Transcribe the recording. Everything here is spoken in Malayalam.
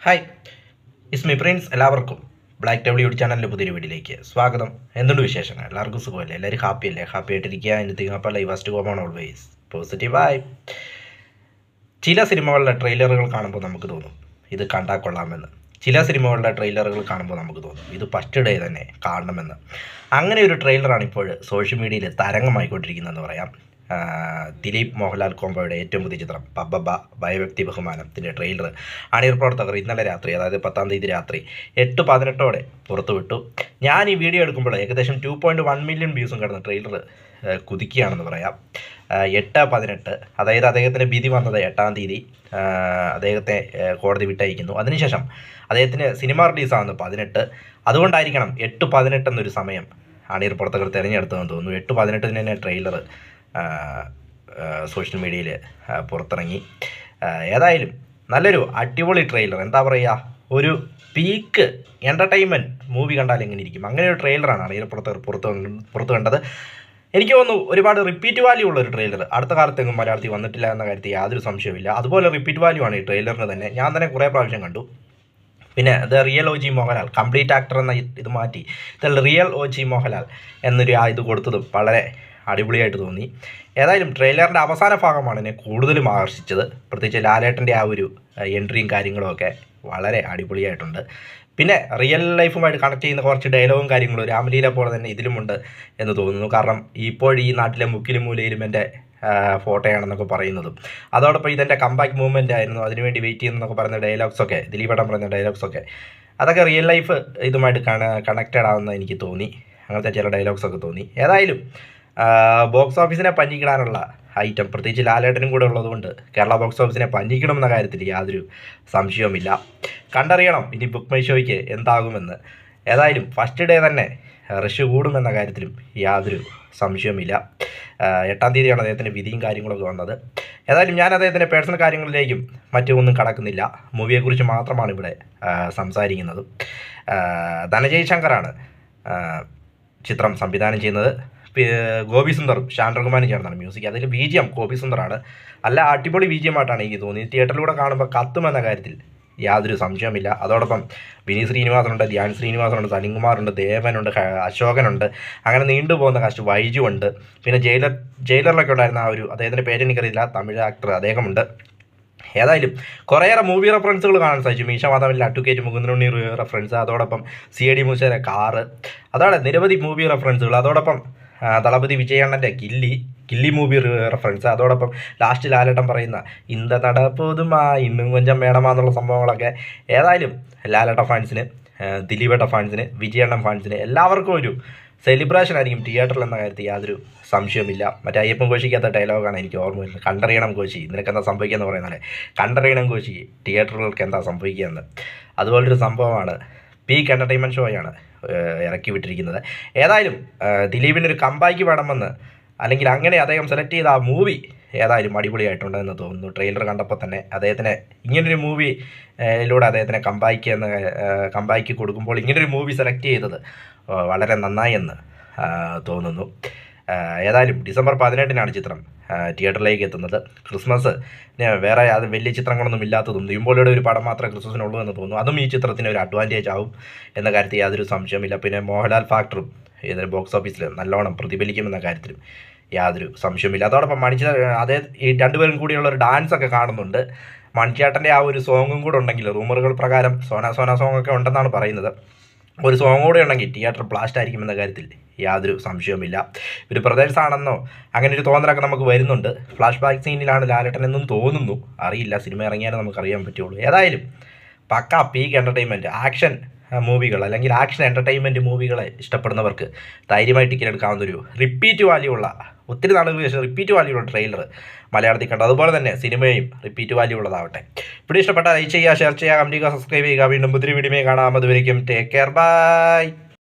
ഹായ്, ഇസ്മി പ്രിൻസ്. എല്ലാവർക്കും ബ്ലാക്ക് ടേബിൾ യൂട്യൂബ് ചാനലിൻ്റെ പുതിയൊരു വീഡിയോയിലേക്ക് സ്വാഗതം. എന്തുണ്ട് വിശേഷങ്ങൾ? എല്ലാവർക്കും സുഖമല്ലേ? എല്ലാവരും ഹാപ്പിയല്ലേ? ഹാപ്പി ആയിട്ടിരിക്കുക. എനിത്തിങ് അപ്പോൾ ലൈവ് ഫസ്റ്റ് കോമൺ ഓൾവേസ് പോസിറ്റീവായി. ചില സിനിമകളുടെ ട്രെയിലറുകൾ കാണുമ്പോൾ നമുക്ക് തോന്നും ഇത് കണ്ടാൽ കൊള്ളാമെന്ന്. ചില സിനിമകളുടെ ട്രെയിലറുകൾ കാണുമ്പോൾ നമുക്ക് തോന്നും ഇത് ഫസ്റ്റ് ഡേ തന്നെ കാണണമെന്ന്. അങ്ങനെ ഒരു ട്രെയിലറാണ് ഇപ്പോൾ സോഷ്യൽ മീഡിയയിൽ തരംഗമായിക്കൊണ്ടിരിക്കുന്നതെന്ന് പറയാം. ദിലീപ് മോഹൻലാൽ കോംബോയുടെ ഏറ്റവും പുതിയ ചിത്രം പബ്ബ ഭയഭക്തി ബഹുമാനത്തിൻ്റെ ട്രെയിലർ അണിയർ പ്രവർത്തകർ ഇന്നലെ രാത്രി, അതായത് 10-ാം തീയതി രാത്രി 8:18 പുറത്തുവിട്ടു. ഞാൻ ഈ വീഡിയോ എടുക്കുമ്പോൾ ഏകദേശം 2.1 മില്യൺ വ്യൂസും കിടന്ന ട്രെയിലർ കുതിക്കുകയാണെന്ന് പറയാം. 8:18, അതായത് അദ്ദേഹത്തിന് വിധി വന്നത് 8-ാം തീയതി അദ്ദേഹത്തെ കോടതി വിട്ടയക്കുന്നു. അതിനുശേഷം അദ്ദേഹത്തിന് സിനിമ റിലീസാകുന്നത് 18. അതുകൊണ്ടായിരിക്കണം 8:18 എന്നൊരു സമയം അണിയർ പ്രവർത്തകർ തിരഞ്ഞെടുത്തതെന്ന് തോന്നുന്നു. 8:18 തന്നെ ട്രെയിലർ സോഷ്യൽ മീഡിയയിൽ പുറത്തിറങ്ങി. ഏതായാലും നല്ലൊരു അടിപൊളി ട്രെയിലർ, എന്താ പറയുക, ഒരു പീക്ക് എൻ്റർടൈൻമെൻറ്റ് മൂവി കണ്ടാൽ എങ്ങനെ ഇരിക്കും, അങ്ങനെ ഒരു ട്രെയിലറാണ് അണിയർ പ്രവർത്തകർ പുറത്ത് കണ്ടത്. എനിക്ക് തോന്നുന്നു ഒരുപാട് റിപ്പീറ്റ് വാല്യൂ ഉള്ളൊരു ട്രെയിലർ അടുത്ത കാലത്തെങ്ങും മലയാളത്തിൽ വന്നിട്ടില്ല എന്ന കാര്യത്തിൽ യാതൊരു സംശയവുമില്ല. അതുപോലെ റിപ്പീറ്റ് വാല്യൂ ആണ് ഈ ട്രെയിലറിന് തന്നെ. ഞാൻ തന്നെ കുറേ പ്രാവശ്യം കണ്ടു. പിന്നെ the real OG Mohanlal, complete actor എന്ന ഇത് മാറ്റി ദ റിയൽ OG മോഹൻലാൽ എന്നൊരു ഇത് കൊടുത്തതും വളരെ അടിപൊളിയായിട്ട് തോന്നി. ഏതായാലും ട്രെയിലറിൻ്റെ അവസാന ഭാഗമാണ് എന്നെ കൂടുതലും ആകർഷിച്ചത്. പ്രത്യേകിച്ച് ലാലേട്ടൻ്റെ ആ ഒരു എൻട്രിയും കാര്യങ്ങളുമൊക്കെ വളരെ അടിപൊളിയായിട്ടുണ്ട്. പിന്നെ റിയൽ ലൈഫുമായിട്ട് കണക്ട് ചെയ്യുന്ന കുറച്ച് ഡയലോഗും കാര്യങ്ങളും രാമലീല പോലെ തന്നെ ഇതിലുമുണ്ട് എന്ന് തോന്നുന്നു. കാരണം ഇപ്പോൾ ഈ നാട്ടിലെ മുക്കിലും മൂലയിലും എൻ്റെ ഫോട്ടോയാണെന്നൊക്കെ പറയുന്നതും, അതോടൊപ്പം ഇതെൻ്റെ കംബാക്ക് മൂവ്മെൻ്റ് ആയിരുന്നു, അതിനുവേണ്ടി വെയിറ്റ് ചെയ്യുന്നതൊക്കെ പറയുന്ന ഡയലോഗ്സൊക്കെ, ദിലീപേട്ടൻ പറയുന്ന ഡയലോഗ്സൊക്കെ, അതൊക്കെ റിയൽ ലൈഫ് ഇതുമായിട്ട് കണക്റ്റഡ് ആവുന്ന എനിക്ക് തോന്നി. അങ്ങനത്തെ ചില ഡയലോഗ്സൊക്കെ തോന്നി. ഏതായാലും ബോക്സ് ഓഫീസിനെ പഞ്ഞിക്കിടാനുള്ള ഐറ്റം, പ്രത്യേകിച്ച് ലാലേട്ടനും കൂടെ ഉള്ളതുകൊണ്ട് കേരള ബോക്സ് ഓഫീസിനെ പഞ്ഞിക്കണമെന്ന കാര്യത്തിൽ യാതൊരു സംശയവുമില്ല. കണ്ടറിയണം ഇനി ബുക്ക് മൈ ഷോയ്ക്ക് എന്താകുമെന്ന്. ഏതായാലും ഫസ്റ്റ് ഡേ തന്നെ റഷ് കൂടുമെന്ന കാര്യത്തിലും യാതൊരു സംശയവുമില്ല. 8-ാം തീയതിയാണ് അദ്ദേഹത്തിൻ്റെ വിധിയും കാര്യങ്ങളൊക്കെ വന്നത്. ഏതായാലും ഞാൻ അദ്ദേഹത്തിൻ്റെ പേഴ്സണൽ കാര്യങ്ങളിലേക്കും മറ്റൊന്നും കടക്കുന്നില്ല. മൂവിയെക്കുറിച്ച് മാത്രമാണ് ഇവിടെ സംസാരിക്കുന്നത്. ധനജയ് ശങ്കറാണ് ചിത്രം സംവിധാനം ചെയ്യുന്നത്. ഗോപി സുന്ദറും ഷാൻ റഹ്മാനും ചേർന്നാണ് മ്യൂസിക്. അതിൽ BGM ഗോപി സുന്ദറാണ്. അല്ല അടിപൊളി BGM ആയിട്ടാണ് എനിക്ക് തോന്നിയത്. തിയേറ്ററിലൂടെ കാണുമ്പോൾ കത്തുമെന്ന കാര്യത്തിൽ യാതൊരു സംശയവുമില്ല. അതോടൊപ്പം വിനീത് ശ്രീനിവാസനുണ്ട്, ധ്യാൻ ശ്രീനിവാസനുണ്ട്, സലിംകുമാറുണ്ട്, ദേവനുണ്ട്, അശോകനുണ്ട്, അങ്ങനെ നീണ്ടുപോകുന്ന കാസ്റ്റ്. വൈജു ഉണ്ട്. പിന്നെ ജയിലറിലൊക്കെ ഉണ്ടായിരുന്ന ആ ഒരു, അദ്ദേഹത്തിൻ്റെ പേരെനിക്കറിയില്ല, തമിഴ് ആക്ടർ, അദ്ദേഹമുണ്ട്. ഏതായാലും കുറേയേറെ മൂവി റെഫറൻസുകൾ കാണാൻ സാധിച്ചു. മീശ മാധവനിലെ അഡ്വക്കേറ്റ് മുകുന്ദനുണ്ണി റെഫറൻസ്, അതോടൊപ്പം CID മൂസയുടെ കാറ്, അതോടെ നിരവധി മൂവി റെഫറൻസുകൾ, അതോടൊപ്പം ദളപതി വിജയണ്ണൻ്റെ കില്ലി മൂവി റെഫറൻസ്, അതോടൊപ്പം ലാസ്റ്റ് ലാലേട്ടൻ പറയുന്ന ഇന്ത നടപ്പുതുമാ ഇന്നും കൊഞ്ചം വേണമാന്നുള്ള സംഭവങ്ങളൊക്കെ. ഏതായാലും ലാലേട്ട ഫാൻസിന്, ദിലീപേട്ട ഫാൻസിന്, വിജയണ്ണൻ ഫാൻസിന് എല്ലാവർക്കും ഒരു സെലിബ്രേഷൻ ആയിരിക്കും തിയേറ്ററിൽ എന്ന കാര്യത്തിൽ യാതൊരു സംശയവുമില്ല. മറ്റേ അയ്യപ്പൻ കോശിക്കാത്ത ഡയലോഗാണ് എനിക്ക് ഓർമ്മ വരുന്നത്. കണ്ടറിയണം കോശി, നിനക്കെന്താ സംഭവിക്കുക എന്ന് പറയുന്നത്. കണ്ടറിയണം കോശി, തിയേറ്ററുകൾക്ക് എന്താ സംഭവിക്കുകയെന്ന്. അതുപോലൊരു സംഭവമാണ്. പീക്ക് എൻ്റർടൈൻമെൻറ്റ് ഷോയാണ് ഇറക്കി വിട്ടിരിക്കുന്നത്. ഏതായാലും ദിലീപിനൊരു കമ്പാക്ക് വേണമെന്ന്, അല്ലെങ്കിൽ അങ്ങനെ അദ്ദേഹം സെലക്ട് ചെയ്ത ആ മൂവി ഏതായാലും അടിപൊളിയായിട്ടുണ്ടെന്ന് തോന്നുന്നു. ട്രെയിലർ കണ്ടപ്പോൾ തന്നെ അദ്ദേഹത്തിന് ഇങ്ങനൊരു മൂവിയിലൂടെ അദ്ദേഹത്തിന് കമ്പാക്ക് കൊടുക്കുമ്പോൾ ഇങ്ങനൊരു മൂവി സെലക്ട് ചെയ്തത് വളരെ നന്നായി എന്ന് തോന്നുന്നു. ഏതായാലും ഡിസംബർ 18-നാണ് ചിത്രം തിയേറ്ററിലേക്ക് എത്തുന്നത്. ക്രിസ്മസ് വേറെ അത് വലിയ ചിത്രങ്ങളൊന്നും ഇല്ലാത്തതും നിവിൻപോളിയുടെ ഒരു പടം മാത്രമേ ക്രിസ്മസിനുള്ളൂ എന്ന് തോന്നുന്നു. അതും ഈ ചിത്രത്തിന് ഒരു അഡ്വാൻറ്റേജ് ആവും എന്ന കാര്യത്തിൽ യാതൊരു സംശയമില്ല. പിന്നെ മോഹൻലാൽ ഫാക്ടറും ഇതിന് ബോക്സ് ഓഫീസിൽ നല്ലോണം പ്രതിഫലിക്കുമെന്ന കാര്യത്തിലും യാതൊരു സംശയമില്ല. അതോടൊപ്പം ഈ രണ്ടുപേരും കൂടിയുള്ള ഒരു ഡാൻസൊക്കെ കാണുന്നുണ്ട്. മണിച്ചേട്ടൻ്റെ ആ ഒരു സോങ്ങും കൂടെ ഉണ്ടെങ്കിൽ, റൂമറുകൾ പ്രകാരം സോന സോങ്ങൊക്കെ ഉണ്ടെന്നാണ് പറയുന്നത്, ഒരു സോങ് കൂടെ ഉണ്ടെങ്കിൽ തിയേറ്റർ ബ്ലാസ്റ്റ് ആയിരിക്കുമെന്ന കാര്യത്തിൽ യാതൊരു സംശയവുമില്ല. ഒരു ബ്രദേഴ്സ് ആണെന്നോ അങ്ങനെ ഒരു തോന്നലൊക്കെ നമുക്ക് വരുന്നുണ്ട്. ഫ്ലാഷ് ബാക്ക് സീനിലാണ് ലാലേട്ടൻ എന്നും തോന്നുന്നു, അറിയില്ല, സിനിമ ഇറങ്ങിയാലേ നമുക്കറിയാൻ പറ്റുള്ളൂ. ഏതായാലും പക്ക പീക്ക് എൻ്റർടൈൻമെൻറ്റ് ആക്ഷൻ മൂവികൾ, അല്ലെങ്കിൽ ആക്ഷൻ എൻ്റർടൈൻമെൻറ്റ് മൂവികളെ ഇഷ്ടപ്പെടുന്നവർക്ക് ധൈര്യമായി ടിക്കറ്റ് എടുക്കാവുന്നൊരു റിപ്പീറ്റ് വാല്യൂ ഉള്ള, ഒത്തിരി നാളുകൾക്ക് ശേഷം റിപ്പീറ്റ് വാല്യൂ ഉള്ള ട്രെയിലർ മലയാളത്തിൽ കണ്ടു. അതുപോലെ തന്നെ സിനിമയും റിപ്പീറ്റ് വാല്യൂ ഉള്ളതാവട്ടെ. ഇവിടെ ഇഷ്ടപ്പെട്ട ലൈക്ക് ചെയ്യുക, ഷെയർ ചെയ്യുക, കമൻറ്റ് ചെയ്യുക, സബ്സ്ക്രൈബ് ചെയ്യുക. വീണ്ടും പുതിയ വീഡിയോ കാണാം. അതുവരേക്കും ടേക്ക് കെയർ, ബൈ.